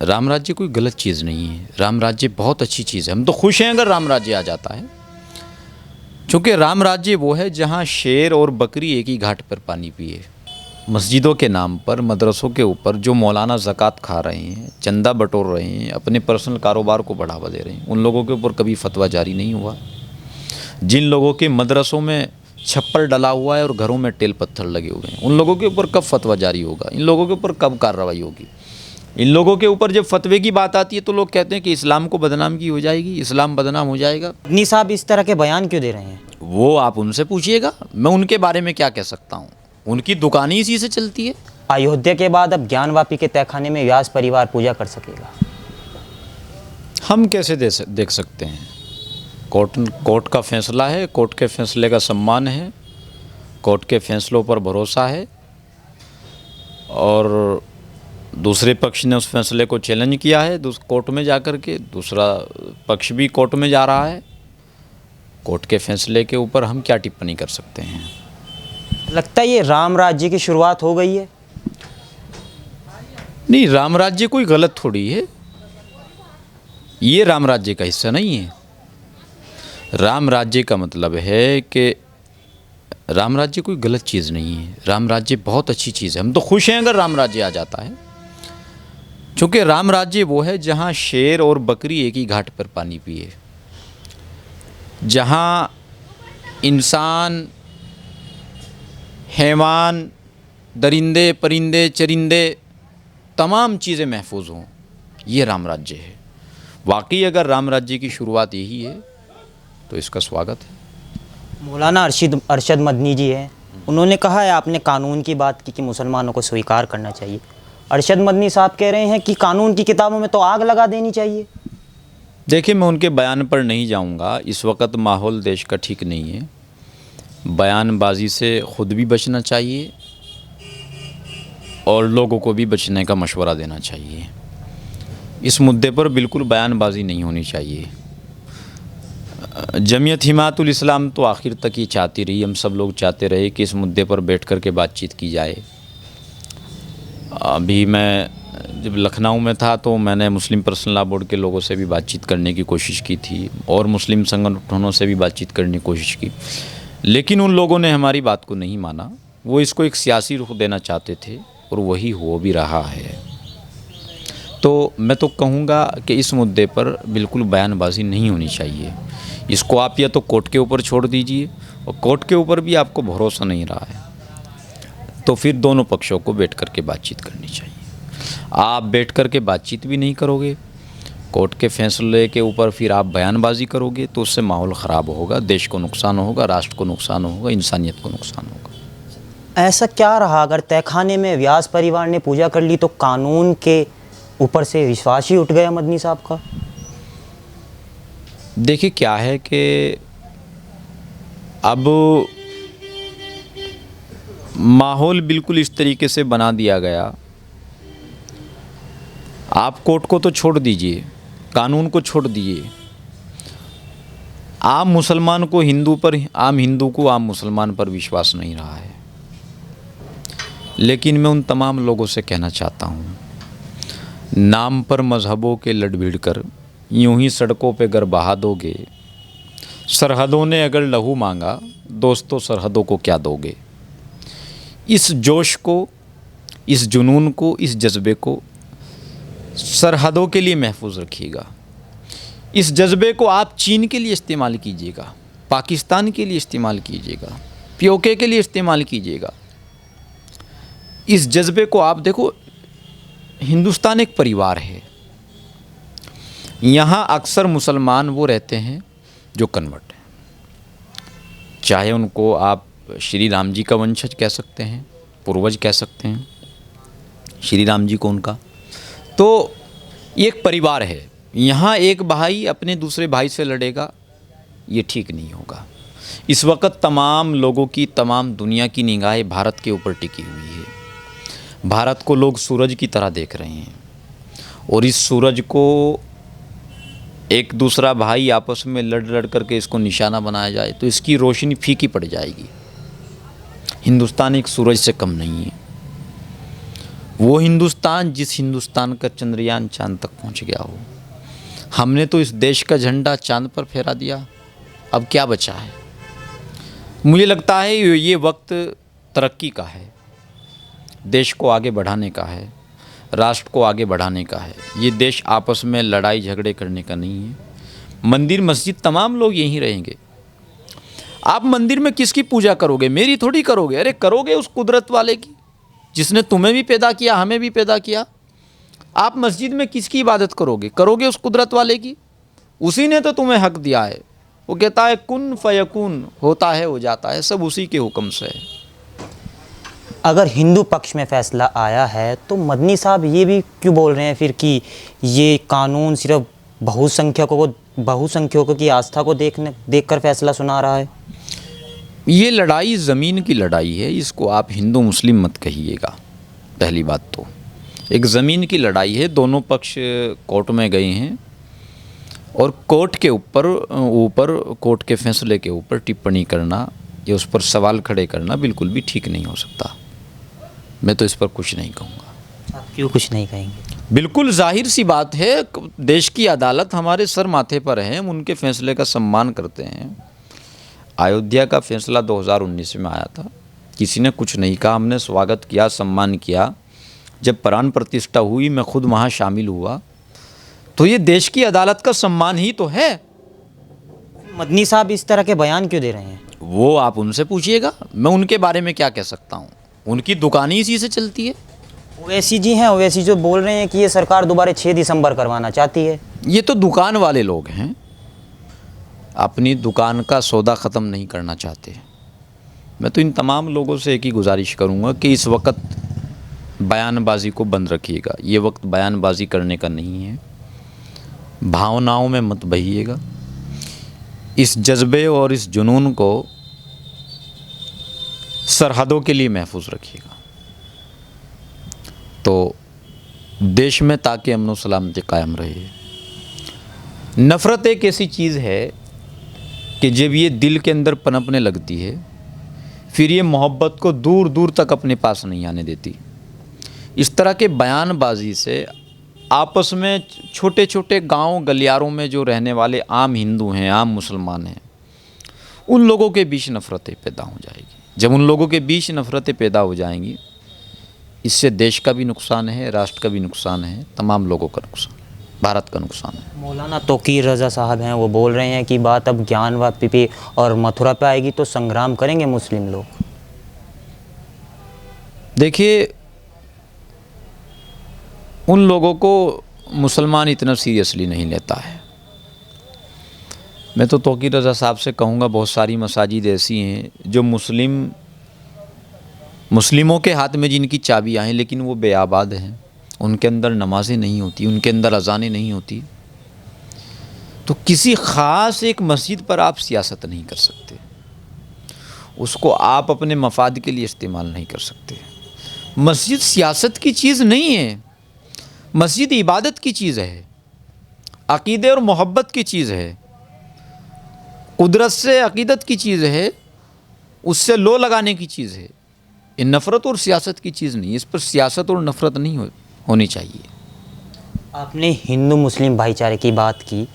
राम राज्य कोई गलत चीज़ नहीं है। राम राज्य बहुत अच्छी चीज़ है। हम तो खुश हैं अगर राम राज्य आ जाता है, क्योंकि राम राज्य वो है जहाँ शेर और बकरी एक ही घाट पर पानी पिए। मस्जिदों के नाम पर, मदरसों के ऊपर जो मौलाना ज़कात खा रहे हैं, चंदा बटोर रहे हैं, अपने पर्सनल कारोबार को बढ़ावा दे रहे हैं, उन लोगों के ऊपर कभी फतवा जारी नहीं हुआ। जिन लोगों के मदरसों में छप्पर डला हुआ है और घरों में टेल पत्थर लगे हुए हैं, उन लोगों के ऊपर कब फतवा जारी होगा? इन लोगों के ऊपर कब कार्रवाई होगी? इन लोगों के ऊपर जब फतवे की बात आती है तो लोग कहते हैं कि इस्लाम को बदनाम की हो जाएगी, इस्लाम बदनाम हो जाएगा। मदनी साहब इस तरह के बयान क्यों दे रहे हैं? वो आप उनसे पूछिएगा, मैं उनके बारे में क्या कह सकता हूँ। उनकी दुकान ही इसी से चलती है। अयोध्या के बाद अब ज्ञानवापी के तहखाने में व्यास परिवार पूजा कर सकेगा? हम कैसे देख सकते हैं? कोर्ट का फैसला है, कोर्ट के फैसले का सम्मान है, कोर्ट के फैसलों पर भरोसा है, और दूसरे पक्ष ने उस फैसले को चैलेंज किया है कोर्ट में जाकर के, दूसरा पक्ष भी कोर्ट में जा रहा है। कोर्ट के फैसले के ऊपर हम क्या टिप्पणी कर सकते हैं? लगता है ये राम राज्य की शुरुआत हो गई है? नहीं, राम राज्य कोई गलत थोड़ी है। ये राम राज्य का हिस्सा नहीं है। राम राज्य का मतलब है कि राम राज्य कोई गलत चीज़ नहीं है। राम राज्य बहुत अच्छी चीज़ है। हम तो खुश हैं अगर राम राज्य आ जाता है, क्योंकि राम राज्य वो है जहाँ शेर और बकरी एक ही घाट पर पानी पिए, जहाँ इंसान, हैवान, दरिंदे, परिंदे, चरिंदे, तमाम चीज़ें महफूज हों। ये राम राज्य है। वाकई अगर राम राज्य की शुरुआत यही है तो इसका स्वागत है। मौलाना अरशद मदनी जी हैं, उन्होंने कहा है, आपने कानून की बात की कि मुसलमानों को स्वीकार करना चाहिए। अरशद मदनी साहब कह रहे हैं कि कानून की किताबों में तो आग लगा देनी चाहिए। देखिए, मैं उनके बयान पर नहीं जाऊंगा। इस वक्त माहौल देश का ठीक नहीं है। बयानबाजी से ख़ुद भी बचना चाहिए और लोगों को भी बचने का मशवरा देना चाहिए। इस मुद्दे पर बिल्कुल बयानबाजी नहीं होनी चाहिए। जमीयत हिमायतुल इस्लाम तो आखिर तक ही चाहती रही, हम सब लोग चाहते रहे कि इस मुद्दे पर बैठ कर के बातचीत की जाए। अभी मैं जब लखनऊ में था तो मैंने मुस्लिम पर्सनल लॉ बोर्ड के लोगों से भी बातचीत करने की कोशिश की थी और मुस्लिम संगठनों से भी बातचीत करने की कोशिश की, लेकिन उन लोगों ने हमारी बात को नहीं माना। वो इसको एक सियासी रुख देना चाहते थे और वही हो भी रहा है। तो मैं तो कहूँगा कि इस मुद्दे पर बिल्कुल बयानबाजी नहीं होनी चाहिए। इसको आप या तो कोर्ट के ऊपर छोड़ दीजिए, और कोर्ट के ऊपर भी आपको भरोसा नहीं रहा है तो फिर दोनों पक्षों को बैठ कर के बातचीत करनी चाहिए। आप बैठ कर के बातचीत भी नहीं करोगे, कोर्ट के फैसले के ऊपर फिर आप बयानबाजी करोगे तो उससे माहौल ख़राब होगा, देश को नुकसान होगा, राष्ट्र को नुकसान होगा, इंसानियत को नुकसान होगा। ऐसा क्या रहा, अगर तहखाने में व्यास परिवार ने पूजा कर ली तो कानून के ऊपर से विश्वास ही उठ गया मदनी साहब का? देखिए, क्या है कि अब माहौल बिल्कुल इस तरीके से बना दिया गया। आप कोर्ट को तो छोड़ दीजिए, कानून को छोड़ दीजिए, आम मुसलमान को हिंदू पर, आम हिंदू को आम मुसलमान पर विश्वास नहीं रहा है। लेकिन मैं उन तमाम लोगों से कहना चाहता हूँ, नाम पर मजहबों के लड़ भिड़ कर यूं ही सड़कों पे गर बहा दोगे। सरहदों ने अगर लहू मांगा, दोस्तों सरहदों को क्या दोगे? इस जोश को, इस जुनून को, इस जज्बे को सरहदों के लिए महफूज रखिएगा। इस जज्बे को आप चीन के लिए इस्तेमाल कीजिएगा, पाकिस्तान के लिए इस्तेमाल कीजिएगा, पीओके के लिए इस्तेमाल कीजिएगा। इस जज्बे को आप देखो, हिंदुस्तान एक परिवार है। यहाँ अक्सर मुसलमान वो रहते हैं जो कन्वर्ट हैं, चाहे उनको आप श्री राम जी का वंशज कह सकते हैं, पूर्वज कह सकते हैं श्री राम जी को उनका। तो ये एक परिवार है। यहाँ एक भाई अपने दूसरे भाई से लड़ेगा, ये ठीक नहीं होगा। इस वक्त तमाम लोगों की, तमाम दुनिया की निगाहें भारत के ऊपर टिकी हुई है। भारत को लोग सूरज की तरह देख रहे हैं, और इस सूरज को एक दूसरा भाई आपस में लड़ करके इसको निशाना बनाया जाए तो इसकी रोशनी फीकी पड़ जाएगी। हिंदुस्तान एक सूरज से कम नहीं है। वो हिंदुस्तान जिस हिंदुस्तान का चंद्रयान चांद तक पहुंच गया हो। हमने तो इस देश का झंडा चांद पर फहरा दिया, अब क्या बचा है? मुझे लगता है ये वक्त तरक्की का है, देश को आगे बढ़ाने का है, राष्ट्र को आगे बढ़ाने का है। ये देश आपस में लड़ाई झगड़े करने का नहीं है। मंदिर मस्जिद तमाम लोग यहीं रहेंगे। आप मंदिर में किसकी पूजा करोगे? मेरी थोड़ी करोगे। अरे करोगे उस कुदरत वाले की, जिसने तुम्हें भी पैदा किया, हमें भी पैदा किया। आप मस्जिद में किसकी इबादत करोगे? करोगे उस कुदरत वाले की। उसी ने तो तुम्हें हक दिया है। वो कहता है कुन फयकुन, होता है हो जाता है, सब उसी के हुक्म से है। अगर हिंदू पक्ष में फैसला आया है तो मदनी साहब ये भी क्यों बोल रहे हैं फिर कि ये कानून सिर्फ बहुसंख्यकों की आस्था को देखकर फैसला सुना रहा है? ये लड़ाई ज़मीन की लड़ाई है, इसको आप हिंदू मुस्लिम मत कहिएगा। पहली बात तो एक ज़मीन की लड़ाई है, दोनों पक्ष कोर्ट में गए हैं और कोर्ट के ऊपर कोर्ट के फैसले के ऊपर टिप्पणी करना या उस पर सवाल खड़े करना बिल्कुल भी ठीक नहीं हो सकता। मैं तो इस पर कुछ नहीं कहूँगा। आप क्यों कुछ नहीं कहेंगे? बिल्कुल जाहिर सी बात है, देश की अदालत हमारे सर माथे पर है, हम उनके फैसले का सम्मान करते हैं। अयोध्या का फैसला 2019 में आया था, किसी ने कुछ नहीं कहा, हमने स्वागत किया, सम्मान किया। जब प्राण प्रतिष्ठा हुई मैं खुद वहाँ शामिल हुआ, तो ये देश की अदालत का सम्मान ही तो है। मदनी साहब इस तरह के बयान क्यों दे रहे हैं? वो आप उनसे पूछिएगा, मैं उनके बारे में क्या कह सकता हूँ। उनकी दुकान ही इसी से चलती है। ओवैसी जी हैं, ओवैसी जो बोल रहे हैं कि ये सरकार दोबारा 6 दिसंबर करवाना चाहती है। ये तो दुकान वाले लोग हैं, अपनी दुकान का सौदा ख़त्म नहीं करना चाहते। मैं तो इन तमाम लोगों से एक ही गुजारिश करूँगा कि इस वक्त बयानबाजी को बंद रखिएगा। ये वक्त बयानबाजी करने का नहीं है, भावनाओं में मत बहिएगा। इस जज्बे और इस जुनून को सरहदों के लिए महफूज रखिएगा, तो देश में ताकि अमन व सलामती कायम रहे। नफ़रत एक ऐसी चीज़ है कि जब ये दिल के अंदर पनपने लगती है, फिर ये मोहब्बत को दूर दूर तक अपने पास नहीं आने देती। इस तरह के बयानबाजी से आपस में छोटे छोटे गांव गलियारों में जो रहने वाले आम हिंदू हैं, आम मुसलमान हैं, उन लोगों के बीच नफ़रतें पैदा हो जाएगी। जब उन लोगों के बीच नफ़रतें पैदा हो जाएंगी, इससे देश का भी नुकसान है, राष्ट्र का भी नुकसान है, तमाम लोगों का नुकसान, भारत का नुकसान है। मौलाना तौकीर रज़ा साहब हैं, वो बोल रहे हैं कि बात अब ज्ञानवापी पे और मथुरा पे आएगी तो संग्राम करेंगे मुस्लिम लोग। देखिए, उन लोगों को मुसलमान इतना सीरियसली नहीं लेता है। मैं तो तौकीर रज़ा साहब से कहूँगा, बहुत सारी मसाजिद ऐसी हैं जो मुस्लिमों के हाथ में जिनकी चाबियाँ हैं, लेकिन वो बेआबाद हैं, उनके अंदर नमाज़ें नहीं होती, उनके अंदर अज़ानें नहीं होती। तो किसी ख़ास एक मस्जिद पर आप सियासत नहीं कर सकते, उसको आप अपने मफाद के लिए इस्तेमाल नहीं कर सकते। मस्जिद सियासत की चीज़ नहीं है, मस्जिद इबादत की चीज़ है, अक़ीदे और मोहब्बत की चीज़ है, कुदरत से अक़ीदत की चीज़ है, उससे लो लगाने की चीज़ है। ये नफ़रत और सियासत की चीज़ नहीं, इस पर सियासत और नफ़रत नहीं होनी चाहिए। आपने हिंदू मुस्लिम भाईचारे की बात की।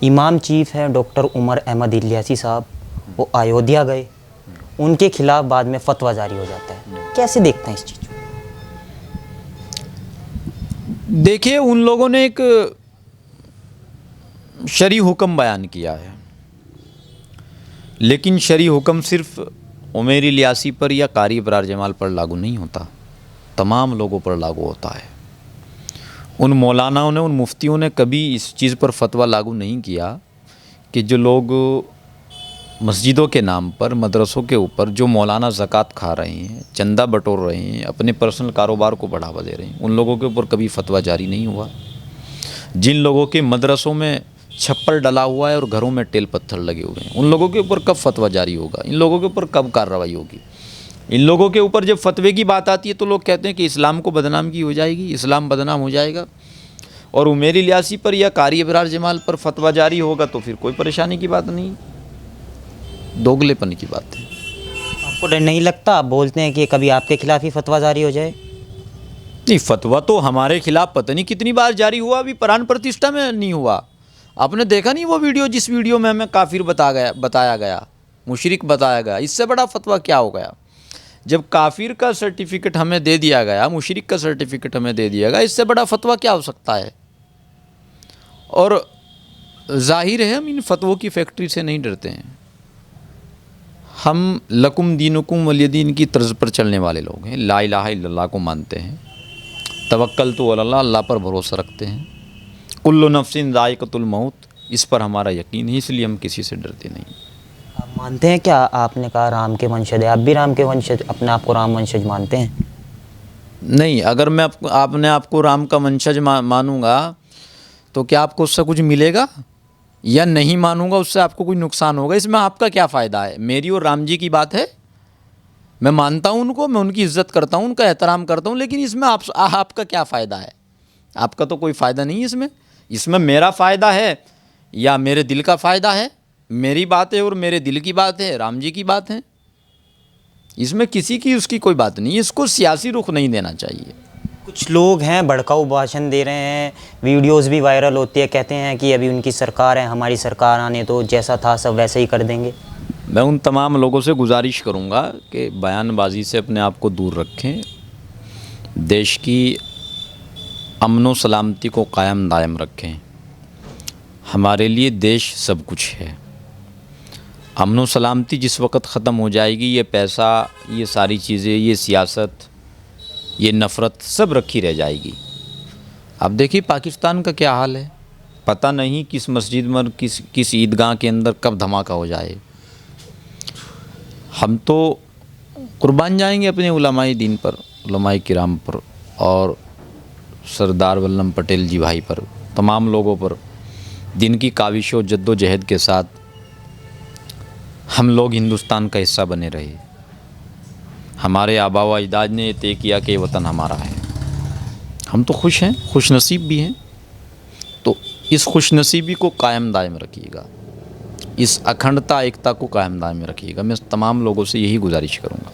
इमाम चीफ हैं डॉक्टर उमर अहमद इलियासी साहब, वो अयोध्या गए, उनके खिलाफ बाद में फतवा जारी हो जाता है। कैसे देखते हैं इस चीज़ को? देखिए, उन लोगों ने एक शरई हुक्म बयान किया है, लेकिन शरई हुक्म सिर्फ उमर इलियासी पर या कारी इब्रार जमाल पर लागू नहीं होता, तमाम लोगों पर लागू होता है। उन मौलानाओं ने, उन मुफ्तियों ने कभी इस चीज़ पर फतवा लागू नहीं किया कि जो लोग मस्जिदों के नाम पर, मदरसों के ऊपर जो मौलाना ज़कात खा रहे हैं, चंदा बटोर रहे हैं, अपने पर्सनल कारोबार को बढ़ावा दे रहे हैं, उन लोगों के ऊपर कभी फतवा जारी नहीं हुआ। जिन लोगों के मदरसों में छप्पर डला हुआ है और घरों में टेल पत्थर लगे हुए हैं, उन लोगों के ऊपर कब फतवा जारी होगा? इन लोगों के ऊपर कब कार्रवाई होगी? इन लोगों के ऊपर जब फतवे की बात आती है तो लोग कहते हैं कि इस्लाम को बदनाम की हो जाएगी, इस्लाम बदनाम हो जाएगा। और उमर इलियासी पर या कारी इब्रार जमाल पर फतवा जारी होगा तो फिर कोई परेशानी की बात नहीं, दोगलेपन की बात है। आपको डर नहीं लगता? आप बोलते हैं कि कभी आपके खिलाफ ही फतवा जारी हो जाए। नहीं, फतवा तो हमारे खिलाफ पता नहीं कितनी बार जारी हुआ, अभी प्राण प्रतिष्ठा में नहीं हुआ। आपने देखा नहीं वो वीडियो, जिस वीडियो में हमें काफिर बताया गया, मुशरिक बताया गया। इससे बड़ा फतवा क्या हो गया? जब काफिर का सर्टिफिकेट हमें दे दिया गया, मुशरिक का सर्टिफिकेट हमें दे दिया गया, इससे बड़ा फतवा क्या हो सकता है? और जाहिर है हम इन फतवों की फैक्ट्री से नहीं डरते हैं। हम लकुम दीनुकुम वलिय दीन की तर्ज पर चलने वाले लोग हैं। ला इलाहा इल्लल्लाह को मानते हैं, तवक्कल तो अल्लाह, अल्लाह पर भरोसा रखते हैं। कुल्लु नफ्सिन ज़ाइक़तुल मौत, इस पर हमारा यकीन है, इसलिए हम किसी से डरते नहीं। आप मानते हैं क्या? आपने कहा राम के वंशज है, आप भी राम के वंशज, अपने आप को राम वंशज मानते हैं? नहीं, अगर मैं आपने आपको राम का वंशज मानूंगा तो क्या आपको उससे कुछ मिलेगा? या नहीं मानूंगा उससे आपको कोई नुकसान होगा? इसमें आपका क्या फ़ायदा है? मेरी और राम जी की बात है, मैं मानता हूँ उनको, मैं उनकी इज़्ज़त करता हूँ, उनका एहतराम करता हूँ, लेकिन इसमें आपका क्या फ़ायदा है? आपका तो कोई फ़ायदा नहीं है इसमें। इसमें मेरा फ़ायदा है या मेरे दिल का फ़ायदा है? मेरी बात है और मेरे दिल की बात है, राम जी की बात है। इसमें किसी की उसकी कोई बात नहीं। इसको सियासी रुख नहीं देना चाहिए। कुछ लोग हैं भड़काऊ भाषण दे रहे हैं, वीडियोस भी वायरल होती है, कहते हैं कि अभी उनकी सरकार है, हमारी सरकार आने तो जैसा था सब वैसे ही कर देंगे। मैं उन तमाम लोगों से गुजारिश करूंगा कि बयानबाजी से अपने आप को दूर रखें, देश की अमन सलामती को कायम दायम रखें। हमारे लिए देश सब कुछ है। अमन सलामती जिस वक्त ख़त्म हो जाएगी, ये पैसा, ये सारी चीज़ें, ये सियासत, ये नफ़रत सब रखी रह जाएगी। अब देखिए पाकिस्तान का क्या हाल है, पता नहीं किस मस्जिद में, किस ईदगाह के अंदर कब धमाका हो जाए। हम तो कुर्बान जाएंगे अपने उलमाए दीन पर, उलमाए किराम पर, और सरदार वल्लभ पटेल जी भाई पर, तमाम लोगों पर। दिन की काविशों जद्दोजहद के साथ हम लोग हिंदुस्तान का हिस्सा बने रहे। हमारे आबा व अजदाद ने ये तय किया कि ये वतन हमारा है। हम तो खुश हैं, खुश नसीब भी हैं। तो इस खुश नसीबी को कायम दायम रखिएगा, इस अखंडता एकता को कायम दायम रखिएगा। मैं तमाम लोगों से यही गुजारिश करूँगा।